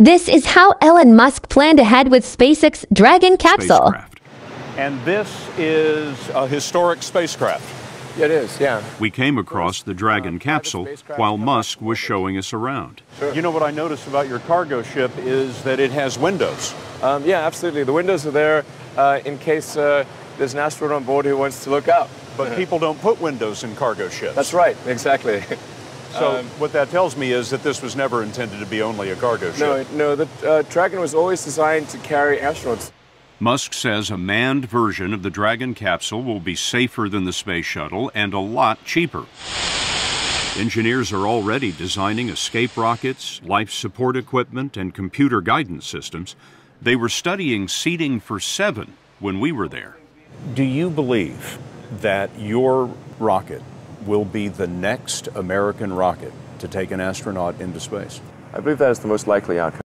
This is how Elon Musk planned ahead with SpaceX Dragon Capsule. And this is a historic spacecraft. It is, yeah. We came across the Dragon Capsule while Musk was showing us around. Sure. You know what I noticed about your cargo ship is that it has windows. Yeah, absolutely. The windows are there in case there's an astronaut on board who wants to look out. But people don't put windows in cargo ships. That's right, exactly. So what that tells me is that this was never intended to be only a cargo ship. No, the Dragon was always designed to carry astronauts. Musk says a manned version of the Dragon capsule will be safer than the space shuttle and a lot cheaper. Engineers are already designing escape rockets, life support equipment, and computer guidance systems. They were studying seating for 7 when we were there. Do you believe that your rocket will be the next American rocket to take an astronaut into space? I believe that is the most likely outcome.